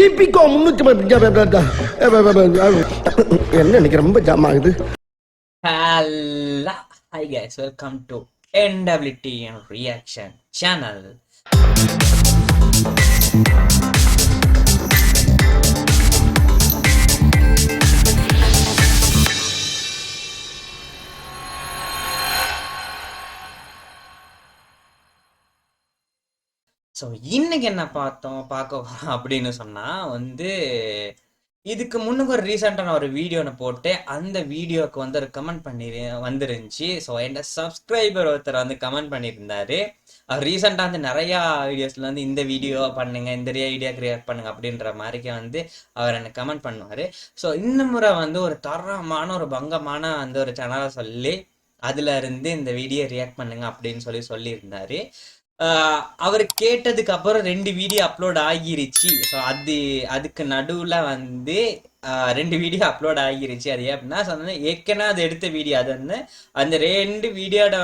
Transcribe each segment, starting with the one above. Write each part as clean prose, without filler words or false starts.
ஈபிகோ 300 என்ன இன்னைக்கு ரொம்ப ஜாம் ஆகுது. Hello, hi guys, welcome to NWT Reaction channel. So இன்னைக்கு என்ன பார்க்க அப்படின்னு சொன்னா இதுக்கு முன்னுக்கு ஒரு ரீசெண்டான ஒரு வீடியோ போட்டு அந்த வீடியோக்கு ஒரு கமெண்ட் பண்ணி வந்துருந்துச்சு. ஸோ என் சப்ஸ்கிரைபர் ஒருத்தர் கமெண்ட் பண்ணியிருந்தாரு. அவர் ரீசெண்டாக நிறையா வீடியோஸ்ல இந்த வீடியோ பண்ணுங்க, இந்த வீடியோ கிரியேட் பண்ணுங்க அப்படின்ற மாதிரிக்கு அவர் எனக்கு கமெண்ட் பண்ணுவார். ஸோ இந்த முறை ஒரு தரமான ஒரு பங்கமான ஒரு சேனலை சொல்லி அதுல இருந்து இந்த வீடியோ ரியாக்ட் பண்ணுங்க அப்படின்னு சொல்லியிருந்தாரு. அவர் கேட்டதுக்கு அப்புறம் 2 வீடியோ அப்லோட் ஆகிருச்சு. ஸோ அதுக்கு நடுவில் 2 வீடியோ அப்லோட் ஆகிருச்சு. அது எப்படின்னா சொன்னா ஏற்கனவே அது எடுத்த வீடியோ அது அந்த 2 வீடியோட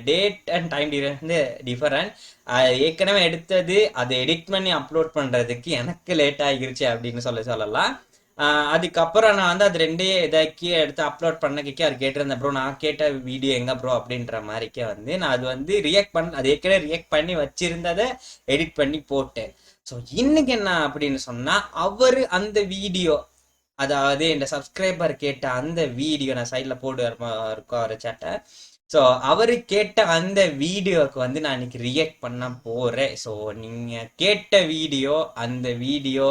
டேட் அண்ட் டைம் டிஃபரண்ட். ஏற்கனவே எடுத்தது அதை எடிட் பண்ணி அப்லோட் பண்ணுறதுக்கு எனக்கு லேட் ஆகிருச்சு அப்படின்னு சொல்லலாம். அதுக்கப்புறம் நான் அது 2 இதாக்கி எடுத்து அப்லோட் பண்ணக்கே அவர் கேட்டிருந்தேன், ப்ரோ நான் கேட்ட வீடியோ எங்க ப்ரோ அப்படின்ற மாதிரிக்கே நான் அது ரியாக்ட் அது ஏற்கனவே ரியாக்ட் பண்ணி வச்சிருந்ததை எடிட் பண்ணி போட்டேன். ஸோ இன்னைக்கு என்ன அப்படின்னு சொன்னா அவர் அந்த வீடியோ, அதாவது இந்த சப்ஸ்கிரைபர் கேட்ட அந்த வீடியோ நான் சைட்ல போட்டு இருக்கோம் ஒரு சேட்டை. ஸோ அவரு கேட்ட அந்த வீடியோவுக்கு நான் இன்னைக்கு ரியாக்ட் பண்ண போறேன். ஸோ நீங்க கேட்ட வீடியோ, அந்த வீடியோ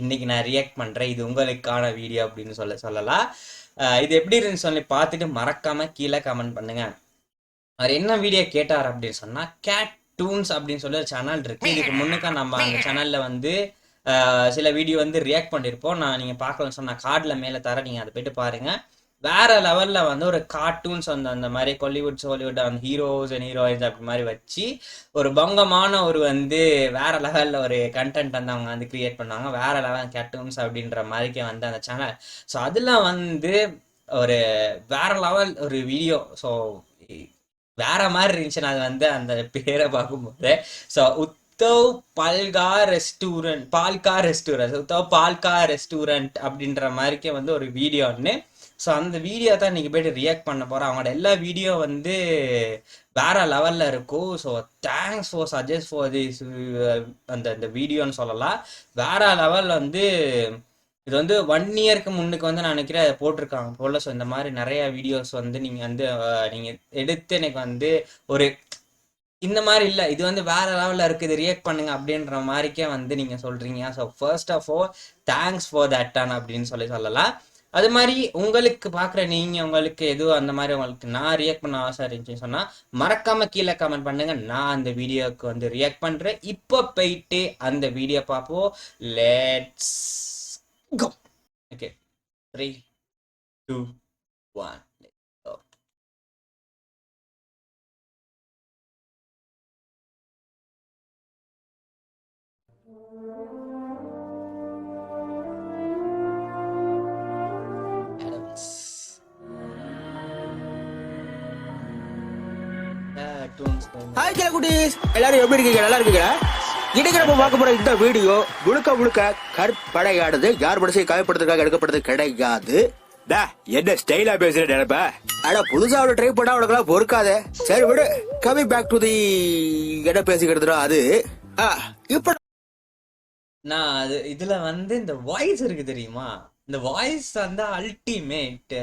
இன்னைக்கு நான் ரியாக்ட் பண்றேன். இது உங்களுக்கான வீடியோ அப்படின்னு சொல்லலாம். இது எப்படி இருந்துன்னு சொல்லி பார்த்துட்டு மறக்காம கீழே கமெண்ட் பண்ணுங்க. அவர் என்ன வீடியோ கேட்டார் அப்படின்னு சொன்னா கேட்டூன்ஸ் அப்படின்னு சொல்லி ஒரு சேனல் இருக்கு. இதுக்கு முன்னுக்கா நம்ம அந்த சேனல்ல சில வீடியோ ரியாக்ட் பண்ணிருப்போம். நீங்க பார்க்கலன்னு சொன்னா கார்டுல மேல தர, நீங்க அதை போயிட்டு பாருங்க. வேற லெவல்ல ஒரு கார்ட்டூன்ஸ் அந்த மாதிரி ஹாலிவுட் அந்த ஹீரோஸ் அண்ட் ஹீரோயின்ஸ் அப்படி மாதிரி வச்சு ஒரு பங்கமான ஒரு வேற லெவல்ல ஒரு கண்டென்ட் அவங்க கிரியேட் பண்ணாங்க. வேற லெவல் கார்ட்டூன்ஸ் அப்படின்ற மாதிரிக்கு அந்த சேனல். ஸோ அதுல ஒரு வேற லெவல் ஒரு வீடியோ. ஸோ வேற மாதிரி இருந்துச்சு. நான் அந்த பேரை பார்க்கும்போது ஸோ உத்தவ் பால்கா ரெஸ்டூரண்ட் அப்படின்ற மாதிரிக்கே ஒரு வீடியோ ஒன்று. ஸோ அந்த வீடியோ தான் இன்னைக்கு போயிட்டு ரியாக்ட் பண்ண போகிறோம். அவங்களோட எல்லா வீடியோ வேற லெவலில் இருக்கும். So thanks for suggest for this அந்த வீடியோன்னு சொல்லலாம். வேற லெவல் இது 1 இயருக்கு முன்னுக்கு நான் நினைக்கிறேன் போட்டிருக்காங்க போல. ஸோ இந்த மாதிரி நிறைய வீடியோஸ் நீங்கள் நீங்கள் எடுத்து எனக்கு ஒரு இந்த மாதிரி இல்லை, இது வேற லெவலில் இருக்குது, இது ரியாக்ட் பண்ணுங்க அப்படின்ற மாதிரிக்கே நீங்கள் சொல்கிறீங்க. So first of all thanks for that அப்படின்னு சொல்லலாம். அது மாதிரி உங்களுக்கு பார்க்குற உங்களுக்கு எதுவும் அந்த மாதிரி உங்களுக்கு நான் ரியாக்ட் பண்ண ஆசை இருந்துச்சுன்னு சொன்னால் மறக்காம கீழே கமெண்ட் பண்ணுங்க. நான் அந்த வீடியோவுக்கு ரியாக்ட் பண்ணுறேன். இப்போ போயிட்டு அந்த வீடியோ பார்ப்போம். Let's go. ஓகே, 3, 2, 1. ஹாய் குட்டீஸ், எல்லாரும் எப்படி இருக்கீங்க? நல்லா இருக்கீங்களா? இன்னைக்கு நம்ம பார்க்க போற இந்த வீடியோ முழுக்க கற்படையானது. யார் மனசை காயப்படுத்துறதுக்காக எடுக்கப்படுறது கிடையாது. என்ன ஸ்டைலா பேசுற நினைப்ப? ஆனா புதுசா அவளை ட்ரை பண்ணா அவளுக்கெல்லாம் பொறுக்காதே. சரி விடு. கமிங் பேக் டு தி என்ன பேசிக்கிறதுனா அது இப்ப நான் இதுல இந்த வாய்ஸ் இருக்கு தெரியுமா? இந்த வாய்ஸ் அல்டிமேட்.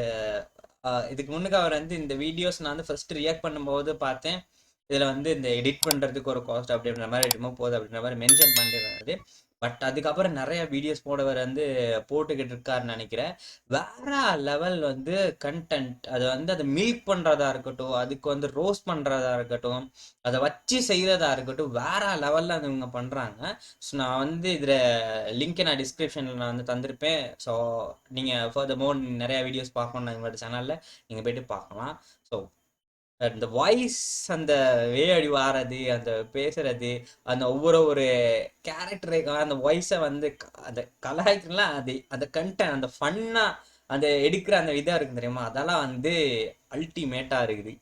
இதுக்கு முன்னுக்கு அவர் இந்த வீடியோஸ் நான் ஃபர்ஸ்ட் ரியாக்ட் பண்ணும்போது பார்த்தேன். இதுல இந்த எடிட் பண்றதுக்கு ஒரு காஸ்ட் அப்படின்ற மாதிரி ரிமூவ் போகுது அப்படின்ற மாதிரி மென்ஷன் பண்ணிருந்தாரு. பட் அதுக்கப்புறம் நிறைய வீடியோஸ் போடவர் போட்டுக்கிட்டு இருக்காருன்னு நினைக்கிறேன். வேற லெவல் கண்டென்ட். அது அதை மில்க் பண்றதா இருக்கட்டும், அதுக்கு ரோஸ்ட் பண்றதா இருக்கட்டும், அதை வச்சு செய்யறதா இருக்கட்டும், வேற லெவல்ல இவங்க பண்றாங்க. ஸோ நான் இதுல லிங்க் நான் டிஸ்கிரிப்ஷன்ல நான் தந்திருப்பேன். ஸோ நீங்க ஃபர்தர் மோர் நிறைய வீடியோஸ் பார்க்கணும் எங்களோட சேனல்ல, நீங்க போயிட்டு பார்க்கலாம். ஸோ அந்த வாய்ஸ், அந்த வேடி வாரது, அந்த பேசுறது, அந்த ஒவ்வொரு கேரக்டரை அந்த வாய்ஸை அந்த கலாய்க்கலாம், அது அந்த கண்டென்ட், அந்த ஃபன்னா அந்த எடுக்கிற அந்த விதம் இருக்கு தெரியுமா, அதெல்லாம் அல்டிமேட்டா இருக்குது.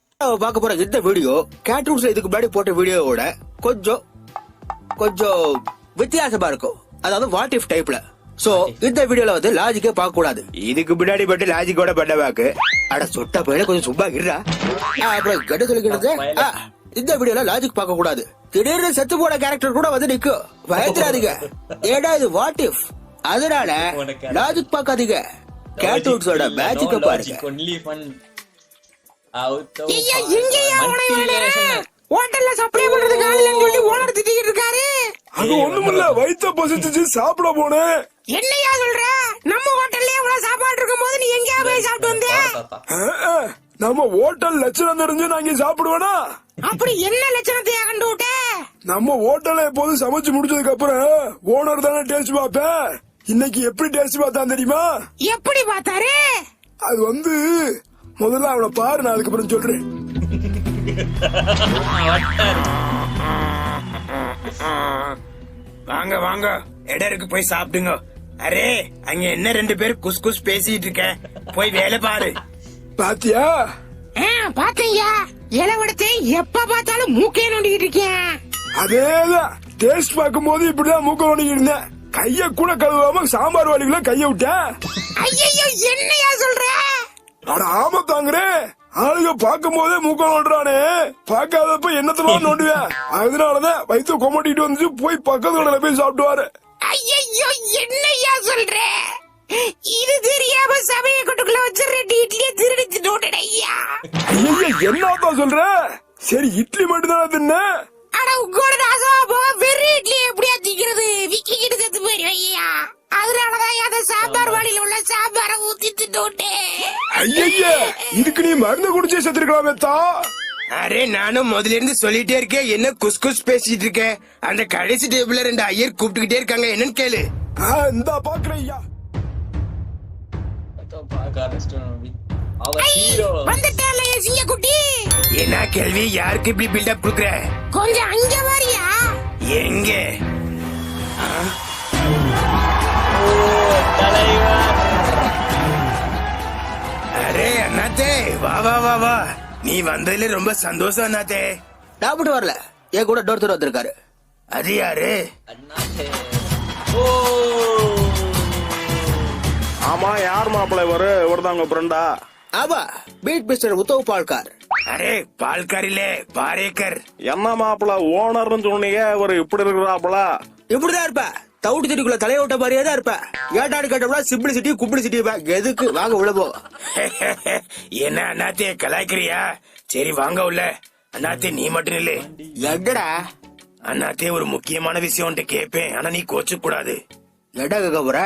பார்க்க போற இந்த வீடியோ கேட்டூன்ஸ்ல இதுக்கு முன்னாடி போட்ட வீடியோவோட கொஞ்சம் வித்தியாசமா இருக்கும். அதாவது வாட் இஃப் டைப்ல. சோ இந்த வீடியோல வந்து லாஜிக்கே பார்க்க கூடாது. இதுக்கு பின்னாடி பட்டு லாஜிக்கோட பண்ண வாக்கு. அட சொட்ட பையில கொஞ்சம் சும்மா இருடா. அப்புறம் கெட்ட சொல்லிக்கிறது. இந்த வீடியோல லாஜிக் பார்க்க கூடாது. திடீர்னு செத்து போன கேரக்டர் கூட வந்து நிக்கும். பயந்துடாதீங்க. ஏடா இது வாட் இஃப். அதனால லாஜிக் பார்க்காதீங்க. கேட்டூட்ஸோட மேஜிக்க பாருங்க. ஹோட்டல்ல சப்ளை பண்றதுக்கு ஆள் இல்லன்னு சொல்லி ஓனர் திட்டிட்டு இருக்காரு. அது ஒண்ணுமில்ல, வயித்த பசிச்சு சாப்பிட போனேன். என்னையா சொல்ற? நம்ம ஹோட்டல்ல இவ்வளவு சாப்பாடு இருக்கும் போது நீ எங்கயா போய் சாப்பிட்டு வந்தே? நம்ம ஹோட்டல் லட்சணம் தெரிஞ்சு நான் இங்க சாப்பிடுவேனா? அப்படி என்ன லட்சணத்தை கண்டு விட்ட? நம்ம ஹோட்டல்ல எப்போதும் சமைச்சு முடிச்சதுக்கு அப்புறம் ஓனர் தானே டேஸ்ட் பார்ப்பேன். இன்னைக்கு எப்படி டேஸ்ட் பார்த்தான் தெரியுமா? எப்படி பார்த்தாரு? அது வந்து முதல்ல அவனை பாரு, நான் அதுக்கப்புறம் சொல்றேன். வாங்க வாங்க, இடம் இருக்கு, போய் சாப்பிடுங்க. அரே அங்க என்ன 2 பேர் குஸ் குஸ் பேசிட்டு இருக்க, போய் வேலை பாரு. பாத்தியா? பாத்தையா, இளவடத்தை எப்ப பார்த்தாலும் மூக்கே நோண்டிக்கிட்டு இருக்கேன். அதேதான், டேஸ்ட் பார்க்கும் போது இப்படிதான் மூக்க நோண்டிக்கிட்டு இருந்தேன். கைய கூட கழுவாம சாம்பார் வலிக்குள்ள கைய விட்டேன். ஐயோ என்னையா சொல்ற? அட ஆமா தாங்குறே, ஆளுங்க பார்க்கும் போதே மூக்க நோண்டுறானே, பார்க்காதப்ப என்னத்துல நோண்டுவேன். அதனாலதான் வயிற்று கொமட்டிட்டு வந்து போய் பக்கத்து கடையில போய் சாப்பிட்டுவாரு. ஐயோ என்னையா சொல்ற? இது தெரியாம சமய கொட்டுக்குள்ள வச்சு 2 இட்லியை திருடிச்சு நோண்டடையா. ஐயோ என்னதான் சொல்ற? சரி இட்லி மட்டும் தானே தின்ன. அட உங்களோட நாசமா போக வெறும் இட்லி எப்படியா திக்கிறது? விக்கிக்கிட்டு செத்து போயிருவையா. அதனாலதான் அந்த சாம்பார் வாளியில உள்ள சாம்பார ஊத்தி தின்னோட்டேன். ஐயா இதுக்கு நீ மருந்து குடிச்சே செத்துருக்கலாமே தா. அரே நானும் முதல்ல இருந்து சொல்லிட்டே இருக்கேன், என்ன குஸ் குஸ் பேசிட்டு இருக்கேன். அந்த கடைசி டேபிள்ல 2 ஐயர் கூப்பிட்டுக்கிட்டே இருக்காங்க, என்னன்னு கேளு. இந்த பாக்குறேன் ஐயா. என்ன கேள்வி, யாருக்கு இப்படி பில்டப் குடுக்குற? கொஞ்சம் அங்க வாரியா. எங்க? அரே அண்ணாத்தே, வா வா வா வா, நீ வந்ததுல ரொம்ப சந்தோஷம் அண்ணாத்தே. நான் மட்டும் வரல, என் கூட டோர் தூரம் வந்திருக்காரு. அது யாரு? ஆமா யார் மாப்பிள்ளை இவரு? இவர்தான் ஃப்ரெண்டா? ஆமா, beat mister Uddhav Palghar. Array Palghar இல்ல, பாரேக்கர். என்ன மாப்பிள்ள ஓனர்னு சொன்னீங்க, இவரு இப்படி இருக்கிறாப்புல? இப்படிதான் இருப்ப, தவுட்டு செடிக்குள்ள தலைய விட்ட மாதிரியே தான் இருப்ப. ஏட்டாடு கேட்டோம்னா சிம்பிளிசிட்டி கும்பிளிசிட்டி எதுக்கு? வாங்க உள்ள போ. என்ன அண்ணாத்தே கலாய்க்கிறியா? சரி வாங்க உள்ள. அண்ணாத்தே நீ மட்டும் இல்ல. எங்கடா? அண்ணாத்தே ஒரு முக்கியமான விஷயம் கேப்பேன், ஆனா நீ கோச்சுக்க கூடாது. எடா கேட்க போற?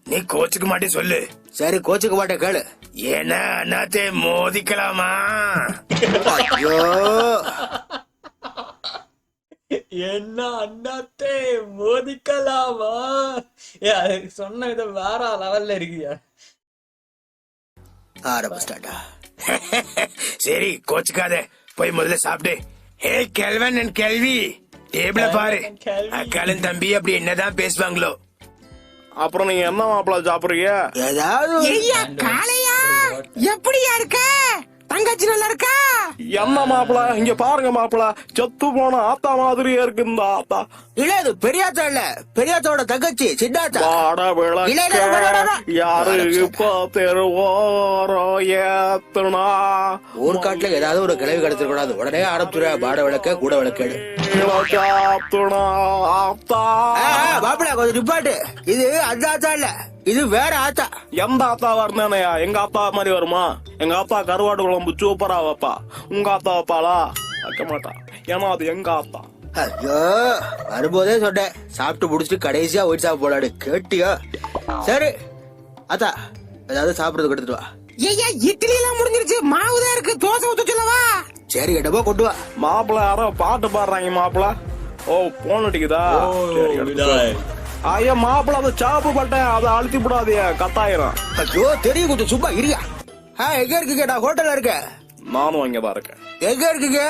நீ கோச்சுக்க மாட்டே சொல்லு. சரி கோச்சுக்க மாட்டேன் கேளு. ஏன்னா அண்ணாத்தே மோதிக்கலாமா? ஐயோ என்ன அண்ணாத்தே மோதிக்கலாமா? சொன்ன விதம் வேற லெவல்ல இருக்கியா? ஆரம்பிச்சிட்டாடா. சரி கோச்சுக்காத, போய் முதல்ல சாப்பிடு. ஹே கெல்வன் அண்ட் கெல்வி, டேபிள பாரு. அக்காலும் தம்பி அப்படி என்னதான் பேசுவாங்களோ. அப்புறம் நீங்க என்ன மாப்பிள்ள சாப்பிடுறீங்க? ஏதாவது காளையா எப்படியா இருக்க? தங்கச்சி நல்லா இருக்கா? என்ன மாப்பிள்ள இங்க பாருங்க மாப்பிள்ள, செத்து போன ஆத்தா மாதிரியே இருக்கு இந்த ஆத்தா. இல்ல இது பெரியாத்தா இல்ல, பெரியாத்தோட தங்கச்சி சித்தாத்தா. வாட விளக்க யாரு இப்ப தெருவோரோ ஏத்துனா. ஊர்காட்டுல ஏதாவது ஒரு கிளவி கிடைச்சிட கூடாது, உடனே ஆரம்பிச்சுட. பாட விளக்க கூட விளக்கேடு மாப்பிள்ள கொஞ்சம் நிப்பாட்டு. இது அந்த ஆத்தா இல்ல, இது வேற ஆத்தா. எந்த ஆத்தா வரணையா? எங்க ஆத்தா மாதிரி வருமா? எங்க ஆத்தா கருவாடு குழம்பு சூப்பரா வைப்பா. உங்க ஆத்தா வைப்பாளா? வைக்க மாட்டா, ஏன்னா அது எங்க ஆத்தா. ஐயோ வரும்போதே சொன்னேன், சாப்பிட்டு முடிச்சுட்டு கடைசியா ஒயிட் சாப்பிட போலாடு, கேட்டியா? சரி அத்தா ஏதாவது சாப்பிடுறது எடுத்துட்டு வா. ஐயா இட்லி எல்லாம் முடிஞ்சிருச்சு, மாவுதான் இருக்கு, தோசை ஊத்த சொல்லவா? சரி கேட்டப்போ கொண்டு வா. மாப்பிள்ள யாரோ பாட்டு பாடுறாங்க மாப்பிள்ள. ஓ போன் அடிக்குதா? ஐயா மாப்பிள்ள அதை சாப்பு பட்டேன், அதை அழுத்தி விடாதீங்க, கத்தாயிரம். ஐயோ தெரியும், கொஞ்சம் சும்மா இரியா. எங்க இருக்கீங்க? நான் ஹோட்டல்ல இருக்கேன். நானும் அங்கதான் இருக்கேன். எங்க இருக்கீங்க?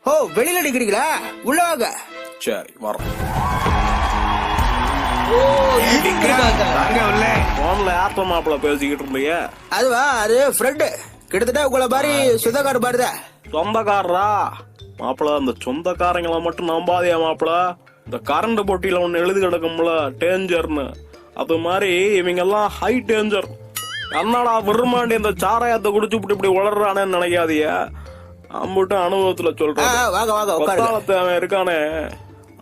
ஓ வெளியில நிக்கிறீங்களா? உள்ள வாங்க. சரி வரோம். போன்ல யார்த்த மாப்பிள்ள பேசிக்கிட்டு இருந்தீங்க? அதுவா, அது ஃப்ரெண்டு, கிட்டத்தட்ட உங்களை மாதிரி சொந்தக்கார பாருத. சொந்தக்காரரா? மாப்பிள்ள அந்த சொந்தக்காரங்களை மட்டும் நம்பாதே மாப்பிள்ள, இந்த கரண்ட் போட்டியில ஒண்ணு எழுதி கிடக்கும்ல டேஞ்சர்னு, அது மாதிரி இவங்க எல்லாம் ஹை டேஞ்சர். என்னடா விரும்பாண்டி இந்த சாராயத்தை குடிச்சு இப்படி வளர்றானேன்னு நினைக்காதீங்க. அம்புட்டு அனுபவத்துல சொல்றேன். வாங்க வாங்க உட்காருங்க. கொத்தாளத்து அவன் இருக்கானே,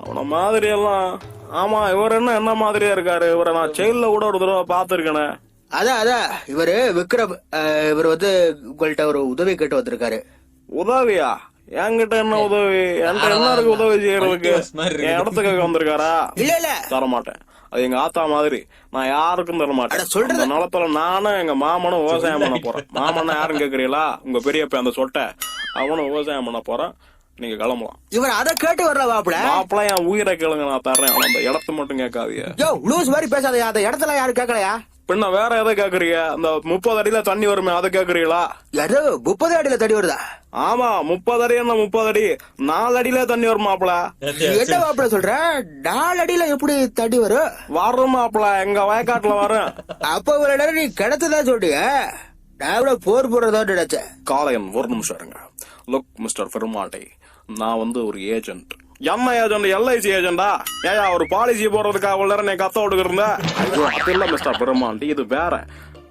அவன மாதிரி எல்லாம். ஆமா, இவர் என்ன மாதிரியா இருக்காரு? இவரை நான் செயல்ல கூட ஒரு தடவை பாத்துருக்கேனே. அதான் இவரு விக்ரம். இவர் வந்து உங்கள்கிட்ட ஒரு உதவி கேட்டு வந்திருக்காரு. உதவியா? என்கிட்ட என்ன உதவி? என்கிட்ட என்ன இருக்கு உதவி செய்யறதுக்கு? என் இடத்துக்கு வந்திருக்காரா? இல்ல தரமாட்டேன். அது எங்க ஆத்தா மாதிரி, நான் யாருக்கும் தர மாட்டேன். சொல்ற நிலத்துல நானும் எங்க மாமனும் விவசாயம் பண்ண போறேன். மாமன்னா யாரும் கேக்குறீங்களா? உங்க பெரியப்ப அந்த சொட்டை, அவனும் விவசாயம் பண்ண போறேன். நீங்க கிளம்பலாம். இவர் அதை கேட்டு வரல மாப்பிள. மாப்பிள என் உயிரை கேளுங்க, நான் தர்றேன். ஆனா அந்த இடத்த மட்டும் கேட்காதீங்க. யோ லூஸ் மாதிரி பேசாதயா. அந்த இடத்துல யாரும் கேட்கலையா? பின்ன வேற எதை கேக்குறீங்க? அந்த 30 அடியில தண்ணி வருமே, அதை கேக்குறீங்களா? எது 30 அடியில தண்ணி வருதா? ஆமா, 30 அடி. என்ன 30 அடி? 4 அடியில தண்ணி வரும் மாப்பிள. என்ன மாப்பிள சொல்ற? 4 அடியில எப்படி தண்ணி வரும்? வரும் மாப்பிள, எங்க வயக்காட்டுல வரும். அப்ப ஒரு நேரம் நீ கிடத்துதான் சொல்றிய. நான் கூட போர் போடுறதா நினைச்சேன். காளையன், ஒரு நிமிஷம் இருங்க. லுக் மிஸ்டர் பெருமாட்டை, நான் வந்து ஒரு ஏஜென்ட். என்ன ஏஜென்ட்? எல்ஐசி ஏஜென்டா? ஏயா ஒரு பாலிசி போடுறதுக்கு அவ்வளவு நேரம் நீ கத்த விட்டுக்கிருந்த? அது இல்ல மிஸ்டர் பெருமாண்டி, இது வேற.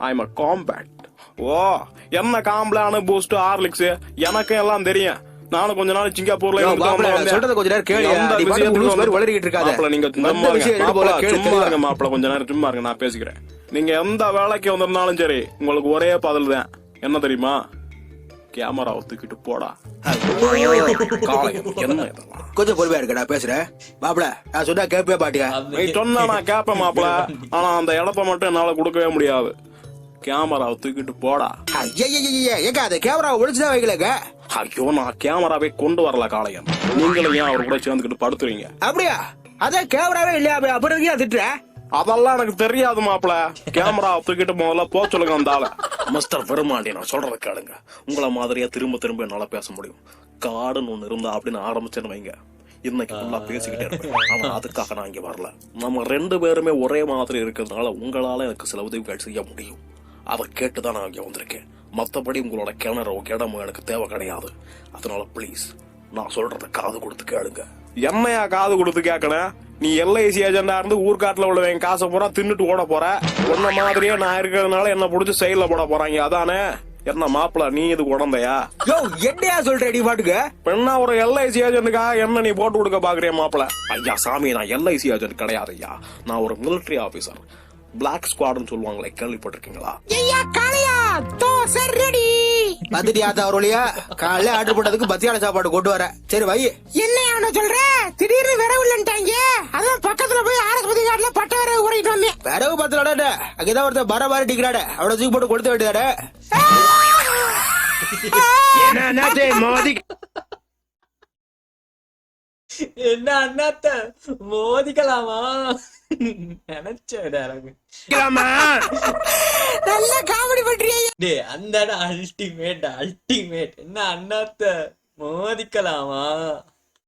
I'm a compact. ஓ, என்ன காம்ப்ளானு பூஸ்ட் ஹார்லிக்ஸ் எனக்கு எல்லாம் தெரியும். நானும் கொஞ்ச நாள் சிங்கப்பூர்ல சொல்றது கொஞ்ச நேரம் கேளு. வளரிக்கிட்டு இருக்காது. நீங்க சும்மா இருங்க மாப்பிள, கொஞ்ச நேரம் சும்மா இருங்க, நான் பேசிக்கிறேன். நீங்க எந்த வேலைக்கு வந்திருந்தாலும் சரி, உங்களுக்கு ஒரே பதில் தான். என்ன தெரியுமா? கேமராவை தூக்கிட்டு போடா. கொஞ்சம் பொறுமையா இருக்க, நான் பேசுறேன். மாப்பிள நான் சொன்னா கேப்பே பாட்டியா? நீ சொன்னா நான் கேப்பேன் மாப்பிள. ஆனா அந்த இடத்த மட்டும் என்னால கொடுக்கவே முடியாது. கேமராவை தூக்கிட்டு போடா. ஏங்க அந்த கேமராவை ஒழிச்சுதான் வைக்கலங்க. ஐயோ, நான் கேமராவை கொண்டு வரல காளையன். நீங்களும் ஏன் அவர் கூட சேர்ந்துக்கிட்டு படுத்துறீங்க? அப்படியா? அதான் கேமராவே இல்லையா? அப்புறம் திட்டுற? அதெல்லாம் எனக்கு தெரியாது மாப்பிள. கேமரா தூக்கிட்டு முதல்ல போ சொல்லுங்க அந்த ஆள. மிஸ்டர் பெருமாண்டி, நான் சொல்றத கேளுங்க. உங்களை மாதிரியா திரும்ப திரும்ப என்னால பேச முடியும். காடுன்னு ஒண்ணு இருந்தா அப்படின்னு ஆரம்பிச்சேன்னு வைங்க, இன்னைக்கு ஃபுல்லா பேசிக்கிட்டே இருப்பேன். ஆனா அதுக்காக நான் இங்க வரல. நம்ம 2 பேருமே ஒரே மாதிரி இருக்கிறதுனால உங்களால எனக்கு சில உதவிகள் செய்ய முடியும். அதை கேட்டுதான் நான் இங்க வந்திருக்கேன். மத்தபடி உங்களோட கிணறோ இடமோ எனக்கு தேவை கிடையாது. அதனால பிளீஸ் நான் சொல்றத காது கொடுத்து கேளுங்க. என்னையா காது கொடுத்து கேட்கணும்? நீ எல்ஐசி ஏஜென்டா இருந்து ஊர்காட்டுல உள்ளவன் காசை பூரா தின்னுட்டு ஓட போற. உன்ன மாதிரியே நான் இருக்கிறதுனால என்ன புடிச்சு செயல போட போறாங்க, அதானே? என்ன மாப்பிள, நீ இது குழந்தையா? என்னையா சொல்ற நீ பாட்டுக்கு? பெண்ணா ஒரு எல்ஐசி ஏஜென்ட்டுக்காக என்ன நீ போட்டு கொடுக்க பாக்குறிய மாப்பிள? ஐயா சாமி, நான் எல்ஐசி ஏஜென்ட் கிடையாது ஐயா. நான் ஒரு மிலிட்டரி ஆபீசர். பிளாக் ஸ்குவாட்னு சொல்லுவாங்களே, கேள்விப்பட்டிருக்கீங்களா? காலையில ஆர்டர் பண்ணதுக்கு மத்தியான சாப்பாடு கொண்டு வர. சரி வை. என்ன சொல்ற? திடீர்னு விரவு இல்லன்ட்டாங்க. அதான் பக்கத்துல போய் ஆரஸ்பதி காட்டுல பட்ட விரவு கூட்டிட்டு வந்தேன். விரவு பத்தலாட அங்கதான் ஒருத்தர் பர மாதிரி டிக்கிறாட. அவட தூக்கி போட்டு கொடுத்து வேண்டியதாட. என்ன அண்ணாத்த மோதிக்கலாமா? நினைச்சேன் நல்ல காமெடி பண்றியா? டேய், அந்த அல்டிமேட் அல்டிமேட். என்ன அண்ணாத்த மோதிக்கலாமா?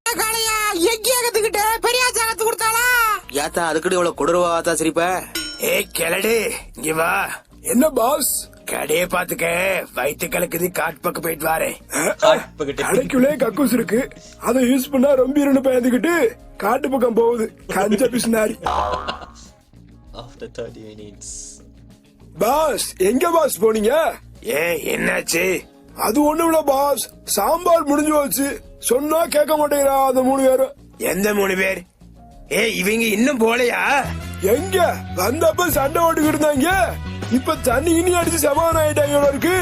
காளையா எங்கேயா கத்துக்கிட்ட? பெரியாச்சா கத்து கொடுத்தாளா? ஏத்தா அதுக்குன்னு இவ்வளவு கொடூரவாத்தா சிரிப்ப? ஏய் கிளடு, இங்க வா. என்ன பாஸ்? கடையை பாத்துக்க, வயிற்று கலக்குது, காட்டு பக்கம் போயிட்டு வாரேன். கடைக்குள்ளே கக்கூஸ் இருக்கு, அதை யூஸ் பண்ணா ரொம்ப பயந்துக்கிட்டு காட்டு பக்கம் போகுது. கஞ்ச பிசினாரி. After 30 minutes. பாஸ் எங்க பாஸ் போனீங்க? ஏன் என்னாச்சு? அது ஒண்ணுமில்ல பாஸ், சாம்பார் முடிஞ்சு போச்சு. சொன்னா கேட்க மாட்டேங்கிறா அந்த 3 பேரும். எந்த 3 பேர்? ஏய் இவங்க இன்னும் போலையா? எங்க வந்தப்ப சண்டை ஓட்டுக்கிட்டு இருந்தாங்க. இப்ப தண்ணி இனி அடிச்சு சமாதானம் ஆயிட்டாங்க இருக்கு.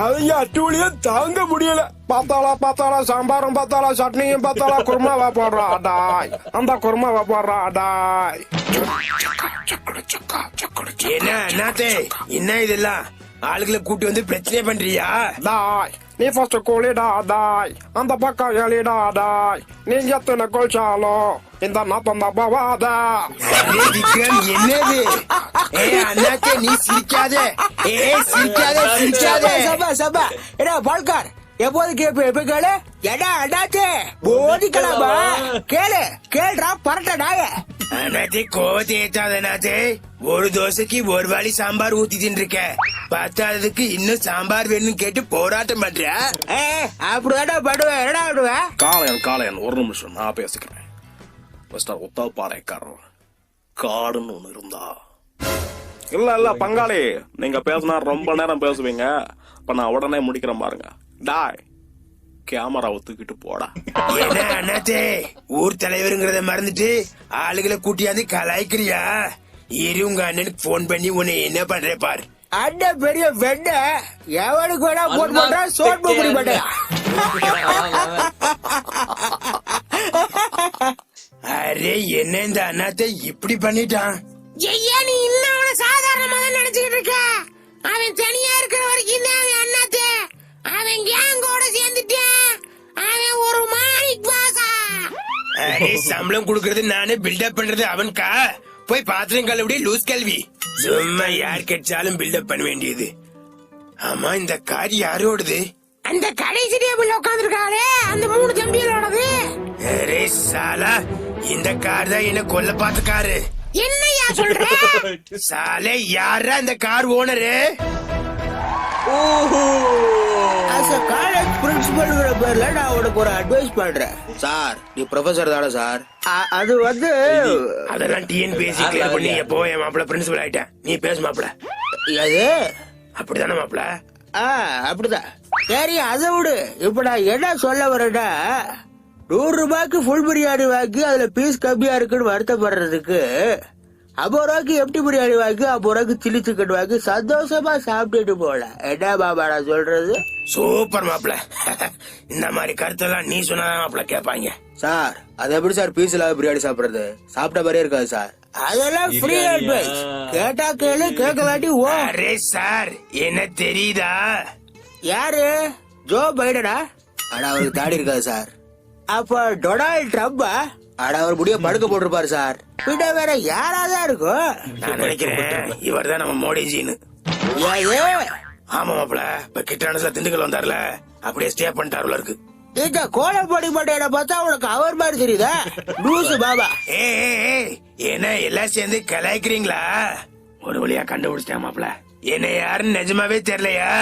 அவங்க அட்டுவலியா தாங்க முடியல. பார்த்தாளா சாம்பாரும் பார்த்தாளா சட்னியும் பார்த்தாளா குருமாவா போடுறா அடாய். அந்த குருமாவா போடுறா அடாய். என்ன அண்ணாத்தே, என்ன இதெல்லாம்? ஆளுகளை கூட்டி வந்து பிரச்சனை பண்றியா? டாய், நீ ஃபர்ஸ்ட் கோலிடா டாய். அந்த பக்கம் எலிடா டாய். நீங்க எத்தனை கோல்ச்சாலும் இந்த நாத்தம் தான் போவாதா. விக்ரம் என்னது? அண்ணாத்தே நீ சிரிக்காதே. சிரிக்காதே. சபா சபா. என்ன பால்கார் எப்போது கேப்பு? எப்ப கேளு. எடா அடாச்சே போதிக்கலாமா? கேள்றா பரட்ட நாய. அண்ணாத்தே கோவத்தை ஏத்தாத அண்ணாத்தே. ஒரு தோசைக்கு ஒரு வாளி சாம்பார் ஊத்தி தின்றுக்க. பத்தாததுக்கு இன்னும் சாம்பார் வேணும்னு கேட்டு போராட்டம் பண்ற. அப்படிதான் படுவேன். என்னடா விடுவேன்? காளையன் ஒரு நிமிஷம் நான் பேசிக்கிறேன். மிஸ்டர் உத்தவபாளையக்காரர், காடுன்னு ஒண்ணு இருந்தா. இல்ல பங்காளி, நீங்க பேசினா ரொம்ப நேரம் பேசுவீங்க. இப்ப நான் உடனே முடிக்கிறேன் பாருங்க. டாய், கேமராவை தூக்கிட்டு போடா. என்ன அண்ணாத்தே, ஊர் தலைவருங்கிறத மறந்துட்டு ஆளுகளை கூட்டியாந்து கலாய்க்கிறியா? இரு, உங்க அண்ணனுக்கு போன் பண்ணி உன்னை என்ன பண்ற பாரு. அண்ணன் பெரிய வெண்ண எவனுக்கு வேணா போன் பண்றா, சோட் பண்ணி மாட்டேன். அரே, என்ன இந்த அண்ணாத்தை இப்படி பண்ணிட்டான்? ஐயா, நீ இன்னும் அவனை சாதாரணமா தான் நினைச்சுக்கிட்டு இருக்க. அவன் தனியா இருக்கிற வரைக்கும் தான் அவன் அண்ணாத்தே. அவன் கேங்கோட சேர்ந்துட்டான். அவன் ஒரு மாணிக் பாசா. அரே, சம்பளம் குடுக்கறது நானே, பில்டப் பண்றது அவன்கா. போய் பாத்திரம் கழுவிடி லூஸ் கல்வி. சும்மா யார் கிடைச்சாலும் பில்டப் பண்ண வேண்டியது. ஆமா, இந்த கார் யாரோடது? அந்த கடைசி டேபிள் உட்காந்துருக்காளே, அந்த 3 தம்பிகளோடது. அரே சாலா, இந்த கார் தான் என்ன கொல்ல பார்த்த காரு. என்னையா சொல்ற? சாலே, யாரா இந்த car owner? As a college principal பேர்ல நான் உனக்கு ஒரு அட்வைஸ் பண்றேன். சார், நீ ப்ரொஃபசர் தானே சார்? அது வந்து அதெல்லாம் டிஎன்பிஎஸ்சி கிளியர் பண்ணி எப்போ என் மாப்பிள்ள பிரின்சிபல் ஆயிட்டேன். நீ பேசு மாப்பிள்ள. அது அப்படிதானே மாப்பிள்ள? அப்படிதான். சரி, அதை விடு. இப்ப நான் என்ன சொல்ல வரேன்னா, 100 ரூபாய்க்கு ஃபுல் பிரியாணி வாங்கி அதுல பீஸ் கம்மியா இருக்குன்னு வருத்தப்படுறதுக்கு 50 ரூபாய்க்கு எம்டி பிரியாணி வாங்கி 50 ரூபாய்க்கு சில்லி சிக்கன் வாங்கி சந்தோஷமா சாப்பிட்டுட்டு போகலாம். என்ன பாபா நான் சொல்றது? சூப்பர் மாப்பிள்ள. இந்த மாதிரி கருத்தெல்லாம் நீ சொன்னாதான் மாப்பிள்ள கேட்பாங்க. சார், அது எப்படி சார் பீஸ் இல்லாத பிரியாணி சாப்பிடுறது? சாப்பிட்ட மாதிரியே இருக்காது சார். அதெல்லாம் ஃப்ரீ அட்வைஸ். கேட்டா கேளு, கேட்க வேண்டி ஓ. அரே சார், என்ன தெரியுதா? யாரு? ஜோ பைடனா? ஆனா அவருக்கு தாடி இருக்காது சார். அப்ப டொனால்ட் ட்ரம்பா? ஆனா அவர் முடிய படுக்க போட்டிருப்பாரு சார். பின்ன வேற யாராதான் இருக்கும்? நான் நினைக்கிறேன் இவர் தான் நம்ம மோடிஜின்னு. ஆமா மாப்பிள்ள, இப்ப கிட்டானஸ்ல திண்டுக்கல் வந்தாருல, அப்படியே ஸ்டே பண்ணிட்டாருல இருக்கு. இந்த கோலப்படி மட்டையில பார்த்தா உனக்கு அவர் மாதிரி தெரியுதா? லூசு பாபா. என்ன எல்லாம் சேர்ந்து கலாய்க்கிறீங்களா? ஒரு வழியா கண்டுபிடிச்சிட்டேன் மாப்பிள்ள. என்ன யாருன்னு நிஜமாவே தெரியலையா?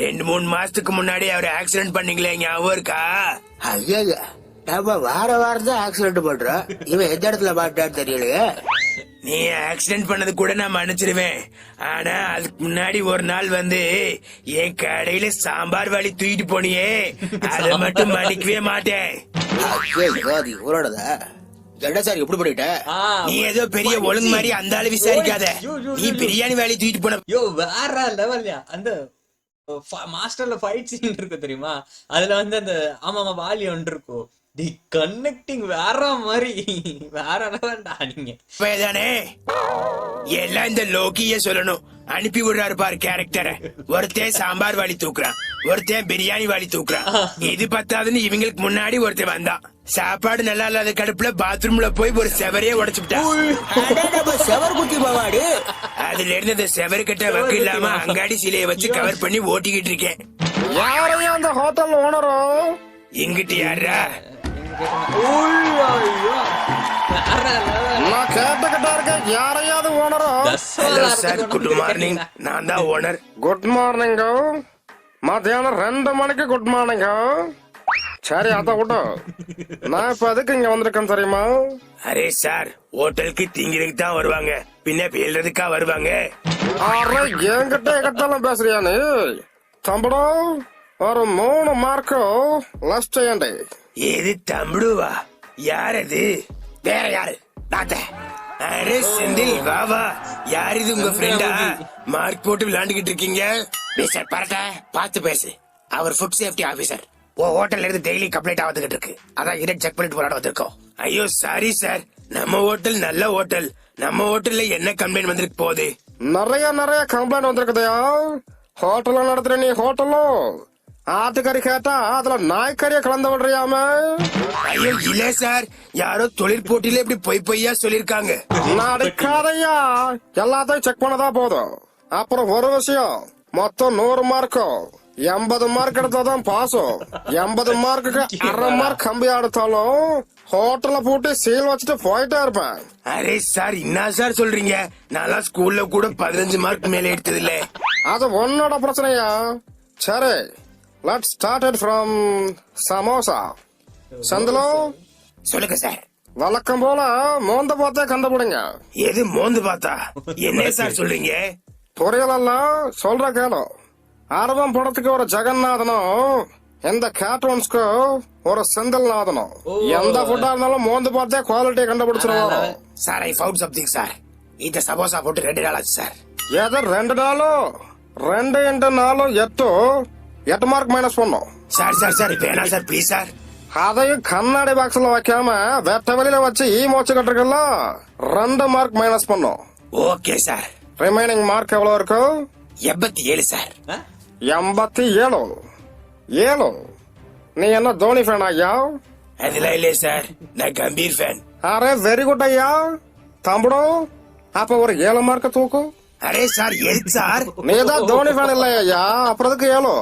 2-3 மாசத்துக்கு முன்னாடி அவர் ஆக்சிடென்ட் பண்ணீங்களே, ஞாபகம் இருக்கா? ஐயா, நம்ம வாரம் தான் ஆக்சிடென்ட் பண்றோம். இவன் எந்த இடத்துல மாட்டான்னு தெரியலையே. நீ ஆக்சிடென்ட் பண்ணது கூட நான் மன்னிச்சிருவேன். ஆனா அதுக்கு முன்னாடி ஒரு நாள் வந்து என் கடையில சாம்பார் வாளி தூக்கிட்டு போனியே, அதை மட்டும் மன்னிக்கவே மாட்டேன். இவரோடதா? என்ன சார் இப்படி பண்ணிட்ட? நீ ஏதோ பெரிய ஒழுங்கு மாதிரி அந்த ஆளு விசாரிக்காத. நீ பிரியாணி வேலையை தூக்கிட்டு போன. யோ, வேற லெவல்யா. அந்த மாஸ்டர்ல ஃபைட் சீன் இருக்கு தெரியுமா? அதுல வந்து அந்த ஆமா வாலி ஒன்று இருக்கும். தி கனெக்டிங் வேற மாதிரி, வேற லெவல்டா. நீங்க தானே எல்லாம் இந்த லோக்கிய சொல்லணும். அனுப்பி விடுறாரு பாரு கேரக்டரை. ஒருத்தன் சாம்பார் வாளி தூக்குறான், ஒருத்தன் பிரியாணி வாளி தூக்குறான். இது பத்தாதுன்னு இவங்களுக்கு முன்னாடி ஒருத்தன் வந்தான். சாப்பாடு நல்லா இல்லாத கடுப்புல பாத்ரூம்ல போய் ஒரு செவரையே உடைச்சுட்டான். செவர் குத்தி போவாடு. அதுல இருந்து அந்த செவரு கட்ட வக்கு இல்லாம அங்காடி சிலையை வச்சு கவர் பண்ணி ஓட்டிக்கிட்டு இருக்கேன். யாரையும் அந்த ஹோட்டல் ஓனரும் இங்கிட்டு யாரா? நான் கேட்டுக்கிட்டா இருக்கேன். யாரையாவது ஓனரும்? Hello sir, good morning. நான் தான் ஓனர். குட் மார்னிங்க. மத்தியானம் 2 மணிக்கு குட் மார்னிங்க. சரி, அத விட்டு நான் இப்ப எதுக்கு இங்க வந்திருக்கேன் தெரியுமா? அரே சார், ஹோட்டலுக்கு திங்கிறதுக்கு தான் வருவாங்க, பின்ன பேல்றதுக்கா வருவாங்க? அரே, என்கிட்ட எகத்தாலும் பேசுறியா நீ? தம்படம் ஒரு 3 மார்க்கு லெஃப்ட் செய்யண்டி. ஏது தம்புடுவா? யார் அது? வேற யாரு? அரே செந்தில், வா வா. யார் இது? உங்க ஃப்ரெண்டா? மார்க் போட்டு விளையாண்டுகிட்டு இருக்கீங்க. சார் பரட்ட பார்த்து பேசு. அவர் ஃபுட் சேஃப்டி ஆபீசர். ஹோட்டல்ல இருந்து டெய்லி கம்ப்ளைண்ட் ஆகுதுகிட்டு இருக்கு. அதான் இதை செக் பண்ணிட்டு போராட வந்திருக்கோம். ஐயோ சாரி சார், நம்ம ஹோட்டல் நல்ல ஹோட்டல். நம்ம ஹோட்டல்ல என்ன கம்ப்ளைண்ட் வந்திருக்கு போகுது? நிறைய கம்ப்ளைண்ட் வந்திருக்குதையா. ஹோட்டல்ல நடத்துற நீ ஹோட்டலும் ஆட்டுக்கறி கேட்டா அதுல நாய்க்கறிய கலந்து விடுறியாம? ஐயோ இல்ல சார், யாரோ தொழில் போட்டியில இப்படி பொய்யா சொல்லிருக்காங்க. நடிக்காதையா, எல்லாத்தையும் செக் பண்ணதா போதும். அப்புறம் ஒரு விஷயம், மொத்தம் 100 மார்க்கும் 80 மார்க் எடுத்தாதான் பாசம். 80 மார்க்குக்கு 1/2 மார்க் கம்பி எடுத்தாலும் ஹோட்டல்ல போட்டு சீல் வச்சுட்டு போயிட்டே இருப்பேன். அரே சார், என்ன சார் சொல்றீங்க? நான் ஸ்கூல்ல கூட 15 மார்க் மேல எடுத்தது இல்ல. அது உன்னோட பிரச்சனையா? சரி, let's start it from samosa. சந்தலோ, சொல்லுங்க சார். வழக்கம் போல மோந்த பார்த்தே கண்டுபிடிங்க. எது மோந்து பார்த்தா என்ன சார் சொல்றீங்க? புரியலெல்லாம் சொல்ற கேளு. அரவம் படத்துக்கு ஒரு ஜெகநாதனும் இந்த கார்ட்டூன்ஸ்க்கு ஒரு செந்தில்நாதனும். எந்த ஃபுட்டா இருந்தாலும் மோந்து பார்த்தே குவாலிட்டியை கண்டுபிடிச்சிருவாங்க. Sir I found something sir. இந்த சமோசா போட்டு 2 நாள் ஆச்சு சார். எது 2 நாளும்? 2 into 4 8 மார்க் மைனஸ் பண்ணும். சார் வேணாம் சார் ப்ளீஸ் சார். அதையும் கண்ணாடி பாக்ஸ்ல வைக்காம வெட்ட வெளியில வச்சு மோச்சு கட்டுறதுல 2 மார்க் மைனஸ் பண்ணும். Okay sir. ரிமைனிங் மார்க் எவ்வளவு இருக்கும்? 87 சார். 87. 7. நீ என்ன தோனி ஃபேன் ஐயா? அதெல்லாம் இல்லையே சார், நான் Gambhir fan. Array very good ஐயா. தம்புடு அப்ப ஒரு 7 மார்க் தூக்கு. அரே சார் எதுக்கு சார்? நீதான் தோனி ஃபேன் இல்ல ஐயா, அப்புறம் எதுக்கு 7?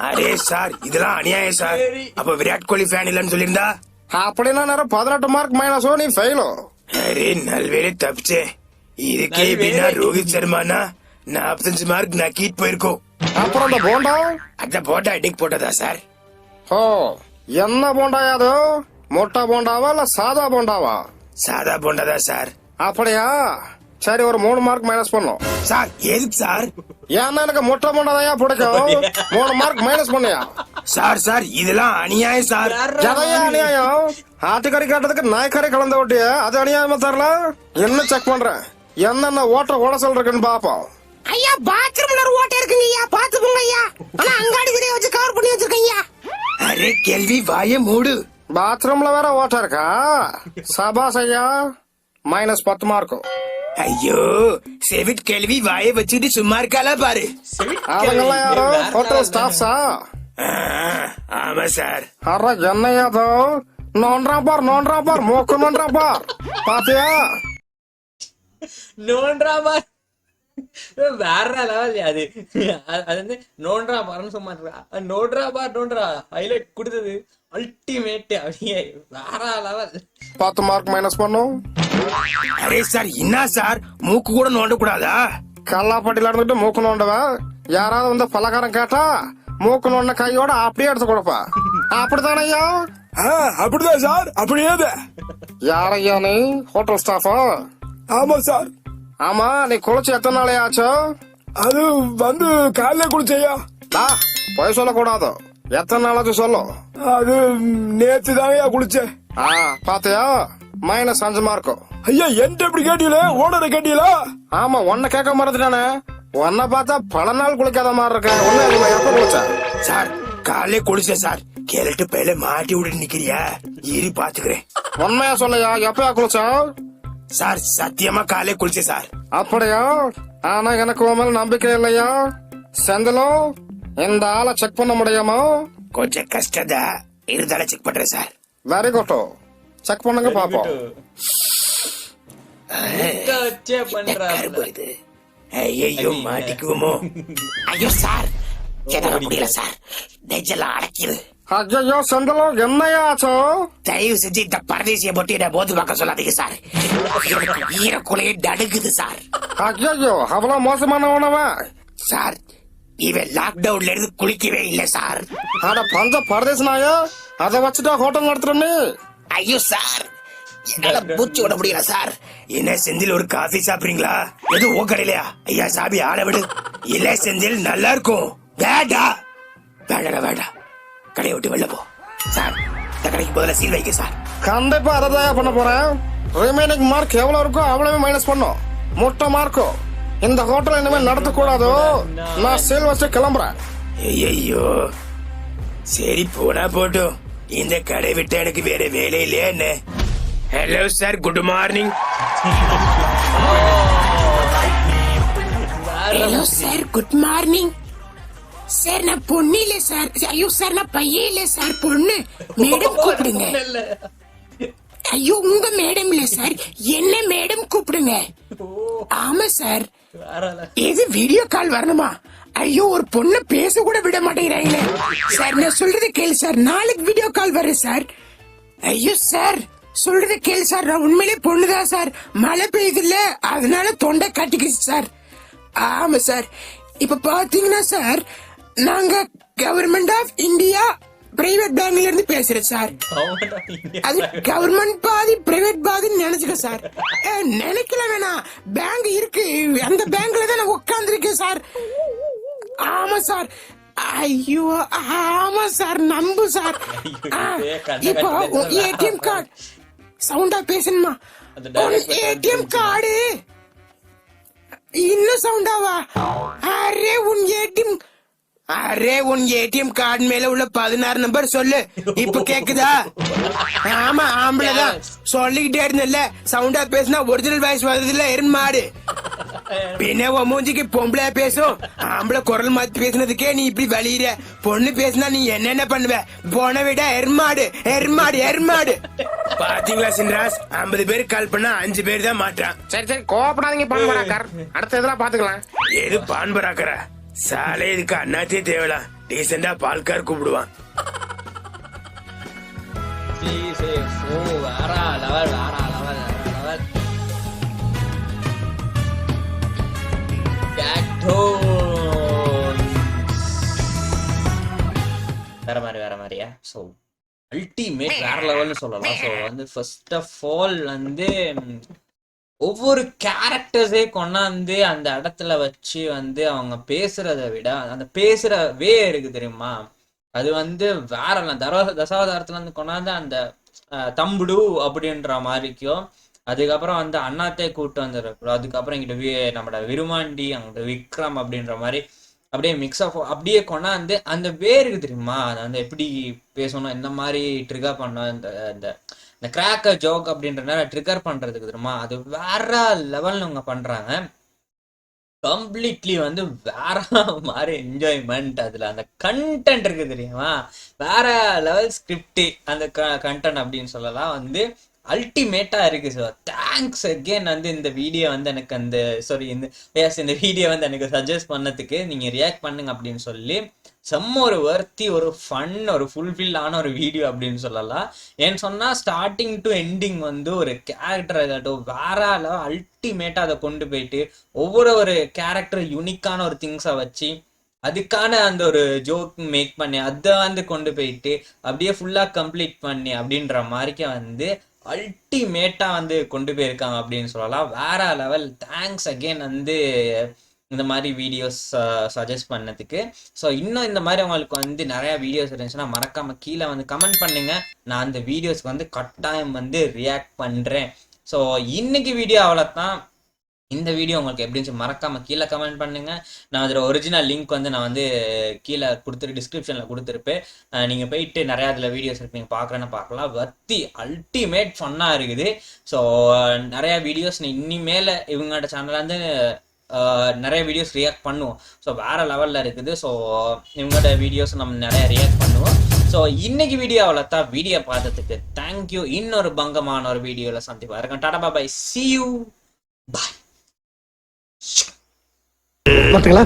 அரே சார் இதெல்லாம் அநியாயம் சார். அப்ப விராட் கோலி ஃபேன் இல்லன்னு சொல்லியிருந்தா? அப்படின்னா நேரம் 18 மார்க் மைனஸோ நீ ஃபெயிலோ. அரே நல்வேலை தப்பிச்சே. இதுக்கே பின்னா ரோஹித் சர்மானா 45 மார்க் நக்கீட் போயிருக்கோம். அப்புறம் அந்த போண்டா? அந்த போண்டா இன்னைக்கு போட்டதா சார்? ஓ என்ன போண்டாயா அது? மொட்டை போண்டாவா இல்ல சாதா போண்டாவா? சாதா போண்டா சார். அப்படியா? சரி ஒரு 3 மார்க் மைனஸ் பண்ணும். சார் எதுக்கு சார்? ஏன்னா எனக்கு மொட்டை போண்டாதான் பிடிக்கும். 3 மார்க் மைனஸ் பண்ணியா? சார் இதெல்லாம் அநியாயம் சார். எதையா அநியாயம்? ஆட்டுக்கறி காட்டுறதுக்கு நாய்க்கறி கலந்து ஓட்டிய அது அநியாயமா தரல? என்ன செக் பண்றேன், என்னென்ன ஓட்ட உடசல் இருக்குன்னு பாப்போம். ஐயா பாத்ரூம்ல ஒரு ஓட்டை இருக்குங்க ஐயா, பாத்து போங்க ஐயா. ஆனா அங்காடி கடையை வச்சு கவர் பண்ணி வச்சிருக்கீங்க. அரே கேள்வி வாய மூடு. பாத்ரூம்ல வேற ஓட்ட இருக்கா? சபாஸ் ஐயா, மைனஸ் 10 மார்க்கும். ஐயோ செவிட் கேள்வி வாய வச்சுட்டு சும்மா இருக்காளா பாரு. அவங்கெல்லாம் யாரோ ஹோட்டல் ஸ்டாஃப்ஸா? ஆமா சார். அற என்னையாதோ நோன்றான் பார் மூக்கு நோன்றான் பார். பாத்தியா? நோன்றா பார் வேற லெவல் அது. அது வந்து நோன்றா பாருன்னு சும்மா நோன்றா ஹைலைட் கொடுத்தது அல்டிமேட். அப்படியே வேற லெவல். 10 மார்க் மைனஸ் பண்ணும். அரே சார் என்ன சார், மூக்கு கூட நோண்ட கூடாதா? கல்லாப்பட்டில இருந்துட்டு மூக்கு நோண்டவா? யாராவது வந்து பலகாரம் கேட்டா மூக்கு நோண்ட கையோட அப்படியே எடுத்து கொடுப்பா. அப்படித்தானே ஐயா? அப்படிதான் சார். அப்படியே யாரையா நீ? ஹோட்டல் ஸ்டாஃபா? ஆமா சார். ஆமா, நீ குளிச்சு எத்தனை நாளே ஆச்சோ? அது வந்து காலையில குளிச்சையா. போய் சொல்லக்கூடாது. எத்தனை நாளாச்சு சொல்லும். அது நேத்து தானயா குளிச்சேன். பாத்தியா? மைனஸ் 5 மார்க்கும். ஐயா என்கிட்ட எப்படி கேட்டீங்களே, ஓனரை கேட்டீங்களா? ஆமா உன்ன கேட்க மறந்துட்டானே. உன்ன பார்த்தா பல நாள் குளிக்காத மாதிரி இருக்க. ஒண்ணு எப்ப குளிச்ச? சார் காலையில குளிச்சேன் சார். கேரட்டு பையில மாட்டி விட்டு நிக்கிறியா? இரு பாத்துக்கிறேன். உண்மையா சொல்லையா, எப்பயா குளிச்ச? சார் சத்தியமா காலையில குளிச்சேன் சார். அப்படியா? ஆனா எனக்கு உன் மேல நம்பிக்கை இல்லையா? செந்திலும் இந்த ஆளை செக் பண்ண முடியுமா? கொஞ்சம் கஷ்டம்தான், இருந்தாலும் செக் பண்றேன் சார். வெரி குட், செக் பண்ணுங்க பாப்போம். ஐயோ மாட்டிக்குவோமோ? ஐயோ சார் என்னால முடியல சார், நெஞ்செல்லாம் அடைக்குது. ஐயோ செந்திலும் என்னையா ஆச்சோ? தயவு செஞ்சு இந்த பரதேசிய போட்டு என்ன போது பார்க்க சொல்லாதீங்க சார். ஈரக்குலையே நடுக்குது சார். ஐயோ அவ்வளவு மோசமான உணவா? சார் இவன் லாக்டவுன்ல இருந்து குளிக்கவே இல்ல சார். அட பஞ்ச பரதேசனாயா, அதை வச்சுட்டா ஹோட்டல் நடத்துறேன்னு? ஐயோ சார் என்னால மூச்சு விட முடியல சார். என்ன செந்தில் ஒரு காஃபி சாப்பிடுறீங்களா? எது ஓ கடையிலயா? ஐயா சாபி ஆள விடு. இல்ல செந்தில் நல்லா இருக்கும். வேண்டாம் கடையை விட்டு வெளில போ சார். இந்த கடைக்கு முதல்ல சீல் வைக்க சார். கண்டிப்பா அதான் பண்ண போறேன். ரிமைனிங் மார்க் எவ்வளவு இருக்கோ அவ்வளவு மைனஸ் பண்ணும். முட்டை மார்க்கும். இந்த ஹோட்டல் இனிமே நடத்த கூடாதோ. நான் சீல் வச்சு கிளம்புறேன். ஐயோ சரி போனா போட்டும். இந்த கடை விட்டு எனக்கு வேற வேலை இல்லையா என்ன? Hello sir, good morning. Hello sir, good morning sir. நான் பொண்ணு இல்ல சார். ஐயோ சார் நான் பையன் இல்ல சார், பொண்ணு. மேடம் கூப்பிடுங்க. ஐயோ உங்க மேடம் இல்ல சார், என்ன மேடம் கூப்பிடுங்க. ஆமா சார். எது வீடியோ கால் வரணுமா? ஐயோ ஒரு பொண்ணு பேச கூட விட மாட்டேங்கிறாங்களே சார். நான் சொல்றது கேளு சார், நாளைக்கு வீடியோ கால் வரும் சார். ஐயோ சார் சொல்றது கேளு சார், நான் உண்மையிலே பொண்ணுதான் சார். மழை பெய்யுதுல்ல அதனால தொண்டை கட்டிக்கிச்சு சார். ஆமா சார். இப்ப பாத்தீங்கன்னா சார், நாங்க கவர்மெண்ட் ஆஃப் இந்தியா பிரைவேட் பேங்க்ல இருந்து பேசுறேன் சார். அது கவர்மெண்ட் பாதி பிரைவேட் பாதின்னு நினைச்சுக்க சார். நினைக்கல வேணாம், பேங்க் இருக்கு, அந்த பேங்க்ல தான் நான் உட்கார்ந்துருக்கேன் சார். ஆமா சார். ஐயோ ஆமா சார், நம்பு சார். இப்போ ஏடிஎம் கார்டு சவுண்டா பேசணுமா? ஏடிஎம் கார்டு இன்னும் சவுண்டாவா? அரே உன் ஏடிஎம் கார்டு மேல உள்ள 16 நம்பர் சொல்லு. இப்ப கேக்குதா? ஆமா ஆம்பளைதான் சொல்லிக்கிட்டே இருந்தல, சவுண்டா பேசினா ஒரிஜினல் வாய்ஸ் வருதுல எருமாடு. பின்ன உன் மூஞ்சிக்கு பொம்பளை பேசும், ஆம்பளை குரல் மாத்தி பேசினதுக்கே நீ இப்படி வலியுற. பொண்ணு பேசினா நீ என்னென்ன பண்ணுவ? போன விட எருமாடு எருமாடு எருமாடு. பாத்தீங்களா சின்ராஸ், 50 பேருக்கு கால் பண்ணா 5 பேர் தான் மாட்டான். சரி சரி கோவப்படாதீங்க பான் பராக்கர், அடுத்த இதெல்லாம் பாத்துக்கலாம். எது பான் பராக்கரா? சாலை இதுக்கு அண்ணாத்தே தேவலாம், டீசெண்டா பால்கார் கூப்பிடுவான். வேற மாதிரியா? ஸோ அல்டிமேட் வேற லெவல்னு சொல்லலாம். ஸோ வந்து ஃபர்ஸ்ட் ஆஃப் ஆல் வந்து ஒவ்வொரு கேரக்டர்ஸே கொண்டாந்து அந்த இடத்துல வச்சு வந்து அவங்க பேசுறதை விட அந்த பேசுற வே இருக்கு தெரியுமா, அது வந்து வேற தசாவதாரத்துல இருந்து கொண்டாந்து அந்த தம்புடு அப்படின்ற மாதிரிக்கும், அதுக்கப்புறம் வந்து அண்ணாத்தே கூட்டு வந்துருக்கோம், அதுக்கப்புறம் இங்கிட்ட நம்மளோட விருமாண்டி, அங்கிட்ட விக்ரம் அப்படின்ற மாதிரி அப்படியே மிக்ஸ் ஆஃப் அப்படியே கொண்டாந்து அந்த வே இருக்கு தெரியுமா, அது வந்து எப்படி பேசணும், இந்த மாதிரி ட்ரிகர் பண்ணணும், இந்த கிராக்கர் ஜோக் அப்படின்றனால ட்ரிகர் பண்றதுக்கு தெரியுமா, அது வேற லெவல்ல அவங்க பண்றாங்க. கம்ப்ளீட்லி வந்து வேற மாதிரி என்ஜாய்மெண்ட். அதுல அந்த கண்டென்ட் இருக்கு தெரியுமா, வேற லெவல் ஸ்கிரிப்ட் அந்த கண்டென்ட் அப்படின்னு சொல்லலாம், வந்து அல்டிமேட்டா இருக்கு. ஸோ தேங்க்ஸ் அகெயின் வந்து இந்த வீடியோ வந்து எனக்கு அந்த இந்த வீடியோ வந்து எனக்கு சஜஸ்ட் பண்ணதுக்கு, நீங்க ரியாக்ட் பண்ணுங்க அப்படின்னு சொல்லி செம்ம ஒரு வர்த்தி, ஒரு ஃபன், ஒரு ஃபுல்ஃபில் ஆன ஒரு வீடியோ அப்படின்னு சொல்லலாம். ஏன்னு சொன்னா ஸ்டார்டிங் டு எண்டிங் வந்து ஒரு கேரக்டர் ஆகட்டும் வேற அல்டிமேட்டா அதை கொண்டு போயிட்டு ஒவ்வொரு கேரக்டர் யூனிக்கான ஒரு திங்ஸை வச்சு அதுக்கான அந்த ஒரு ஜோக் மேக் பண்ணி அதை வந்து கொண்டு போயிட்டு அப்படியே ஃபுல்லா கம்ப்ளீட் பண்ணி அப்படின்ற மாதிரிக்கு வந்து அல்டிமேட்டா வந்து கொண்டு போயிருக்காங்க அப்படின்னு சொல்லலாம். வேற லெவல். தேங்க்ஸ் அகெயின் வந்து இந்த மாதிரி வீடியோஸ் சஜஸ்ட் பண்ணதுக்கு. ஸோ இன்னும் இந்த மாதிரி உங்களுக்கு வந்து நிறைய வீடியோஸ் இருந்துச்சுன்னா மறக்காம கீழே வந்து கமெண்ட் பண்ணுங்க, நான் அந்த வீடியோஸ்க்கு வந்து கட்டாயம் வந்து ரியாக்ட் பண்றேன். ஸோ இன்னைக்கு வீடியோ அவ்வளோதான். இந்த வீடியோ உங்களுக்கு எப்படி இருந்துச்சு மறக்காம கீழே கமெண்ட் பண்ணுங்க. நான் அதில் ஒரிஜினல் லிங்க் வந்து நான் வந்து கீழே டிஸ்கிரிப்ஷனில் கொடுத்துருப்பேன். நீங்கள் போயிட்டு நிறையா அதில் வீடியோஸ் இருக்கு, நீங்கள் பார்க்குறேன்னு பார்க்கலாம். வர்த்தி அல்டிமேட் ஃபன்னாக இருக்குது. ஸோ நிறையா வீடியோஸ் இனிமேல் இவங்களோட சேனலில் வந்து நிறைய வீடியோஸ் ரியாக்ட் பண்ணுவோம். ஸோ வேற லெவலில் இருக்குது. ஸோ இவங்களோட வீடியோஸ் நம்ம நிறைய ரியாக்ட் பண்ணுவோம். ஸோ இன்னைக்கு வீடியோ அவ்வளோதான். வீடியோ பார்த்ததுக்கு தேங்க்யூ. இன்னொரு பங்கமான ஒரு வீடியோவில் சந்திப்பா இருக்கேன். டாடா பாய், see you, bye. பாத்தீங்களா